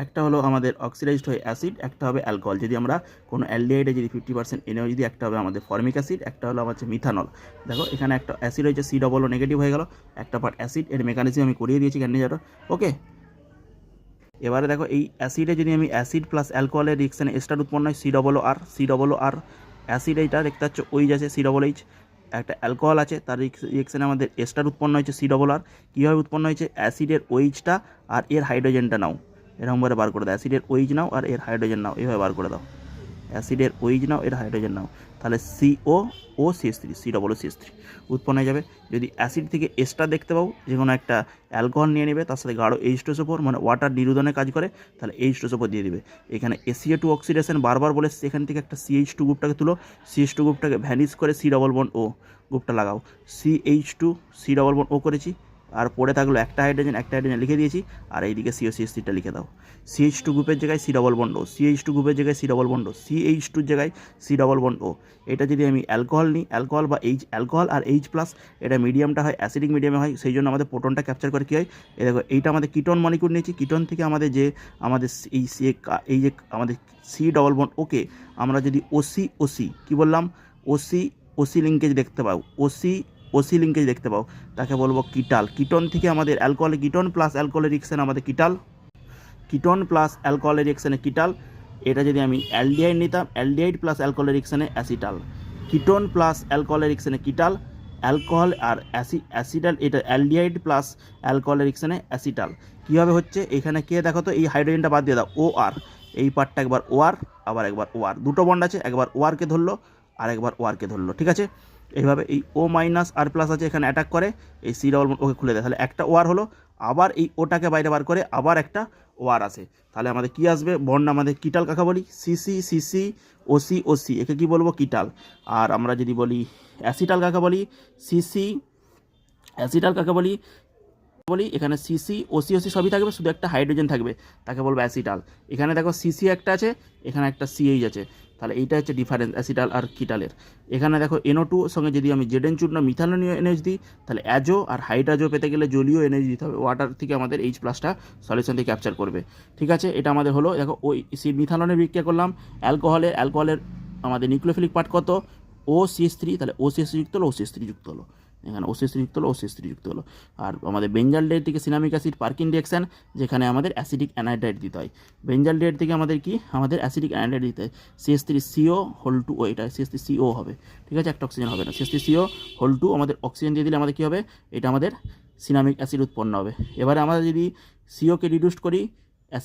একটা হলো আমাদের অক্সিডাইজড হয়ে অ্যাসিড, একটা হবে অ্যালকোহল। যদি আমরা কোনো অ্যালডিহাইডে যদি 50% এনেও যদি, একটা হবে আমাদের ফর্মিক অ্যাসিড, একটা হলো আমার হচ্ছে মিথানল। দেখো এখানে একটা অ্যাসিড হয়েছে, C নেগেটিভ হয়ে গেল, একটা পার্ট অ্যাসিড। এর মেকানিজম আমি করিয়ে দিয়েছি ক্যান্ডিডেটর। ওকে, এবারে দেখো এই অ্যাসিডে যদি আমি অ্যাসিড প্লাস অ্যালকোহলের রিয়েকশানে এস্টার উৎপন্ন হয় COR। অ্যাসিড এইটা দেখতে পাচ্ছ ওইচ আছে COH, একটা অ্যালকোহল আছে, তার রিয়েকশানে আমাদের এস্টার উৎপন্ন হয়েছে COR। কীভাবে উৎপন্ন হয়েছে? অ্যাসিডের ওইচটা আর এর হাইড্রোজেনটা নাও, এরকমভাবে বার করে দাও। অ্যাসিডের ওইচ নাও আর এর হাইড্রোজেন নাও, এইভাবে বার করে দাও। অ্যাসিডের ওইচ নাও, এর হাইড্রোজেন নাও, তাহলে COOCH3 উৎপন্ন হয়ে যাবে। যদি অ্যাসিড থেকে এস্টার দেখতে পাও, যে কোনো একটা অ্যালকোহল নিয়ে নেবে, তার সাথে গাঢ় H2SO4 মানে ওয়াটার নিরোধনে কাজ করে, তাহলে H2SO4 দিয়ে দিবে। এখানে ACA2 অক্সিডেশন বারবার বলে, সেখান থেকে একটা CH2 গ্রুপটাকে তুলো, CH2 গ্রুপটাকে ভ্যানিশ করে C O গ্রুপটা লাগাও। CH2 C O করেছি, আর পড়ে থাকলো একটা হাইড্রোজেন লিখে দিয়েছি, আর এইদিকে COCH3টা লিখে দাও। CH2 গ্রুপের জায়গায় C O, CH2 গ্রুপের জায়গায় C O, CH2 জায়গায় C O। এটা যদি আমি অ্যালকোহল নিই, অ্যালকোহল বা অ্যালকোহল আর H+, এটা মিডিয়ামটা হয় অ্যাসিডিক মিডিয়ামে হয়, সেই জন্য আমাদের প্রোটনটা ক্যাপচার করে কী হয়, এই দেখো এইটা আমাদের কিটোন মলিকুল নিয়েছি, কিটোন থেকে আমাদের যে আমাদের এই যে আমাদের C ওকে আমরা যদি OC কী বললাম, OC লিঙ্কেজ দেখতে পাও, OC লিঙ্কেজ দেখতে পাও, তাকে বলবো কিটাল। কিটোন থেকে আমাদের অ্যালকোহল, কিটোন প্লাস অ্যালকোহলের রিয়েকশন আমাদের কিটাল, কিটোন প্লাস অ্যালকোহলের রিয়েকশনে কিটাল। এটা যদি আমি অ্যালডিহাইড নিতাম, অ্যালডিহাইড প্লাস অ্যালকোহলের রিয়েকশনে অ্যাসিটাল। কিটোন প্লাস অ্যালকোহলের রিয়েকশনে কিটাল, অ্যালকোহল আর অ্যাসিটাল, এটা অ্যালডিহাইড প্লাস অ্যালকোহলের রিয়েকশনে অ্যাসিটাল। কীভাবে হচ্ছে এখানে কে দেখো তো, এই হাইড্রোজেনটা বাদ দিয়ে দাও, OR, এই পার্টটা একবার OR, আবার একবার OR, দুটো বন্ড আছে, একবার ORকে ধরলো আর একবার ORকে ধরলো, ঠিক আছে। এইভাবে এই O-R+ আছে, এখানে অ্যাটাক করে, এই C ওকে খুলে দেয়, তাহলে একটা OR হলো, আবার এই ওটাকে বাইরে বার করে আবার একটা OR আসে, তাহলে আমাদের কি আসবে, বন্ড আমাদের কিটাল কাকে বলি, CC OC, একে কি বলবো, কিটাল। আর আমরা যদি বলি অ্যাসিটাল কাকে বলি, অ্যাসিটাল কাকে বলি, এখানে CC OC সবই থাকবে, শুধু একটা হাইড্রোজেন থাকবে, তাকে বলবো অ্যাসিটাল। এখানে দেখো CC একটা আছে, এখানে একটা CH আছে, তাহলে এইটা হচ্ছে ডিফারেন্স অ্যাসিটাল আর কিটালের। এখানে দেখো NO2 সঙ্গে যদি আমি জেডেন চূর্ণ মিথানোনীয় NH দিই, তাহলে অ্যাজো আর হাইড্রাজো পেতে গেলে জলীয় NH দিতে হবে, ওয়াটার থেকে আমাদের H+টা সলিউশন থেকে ক্যাপচার করবে, ঠিক আছে। এটা আমাদের হলো, দেখো ওই মিথাননের বিক্রিয়া করলাম, অ্যালকোহলের আমাদের নিউক্লিওফিলিক পার্ট কত, OCH3, তাহলে OCH3 যুক্ত হলো, OCH3 যুক্ত হলো, এখানে OCH3 যুক্ত হলো, OCH3 যুক্ত হলো। আর আমাদের বেঞ্জালডেট থেকে সিনামিক অ্যাসিড পার্কিন রিঅ্যাকশন, যেখানে আমাদের অ্যাসিডিক অ্যানাইড্রাইড দিতে হয়। বেঞ্জালডেট থেকে আমাদের কি, আমাদের অ্যাসিডিক অ্যানাইড্রাইড দিতে হয়, CH3CO2O, এটা CH3CO হবে, ঠিক আছে, একটা অক্সিজেন হবে না, CH3CO2 আমাদের অক্সিজেন দিয়ে দিলে আমাদের কী হবে, এটা আমাদের সিনামিক অ্যাসিড উৎপন্ন হবে। এবারে আমরা যদি CO কে রিডিউস করি,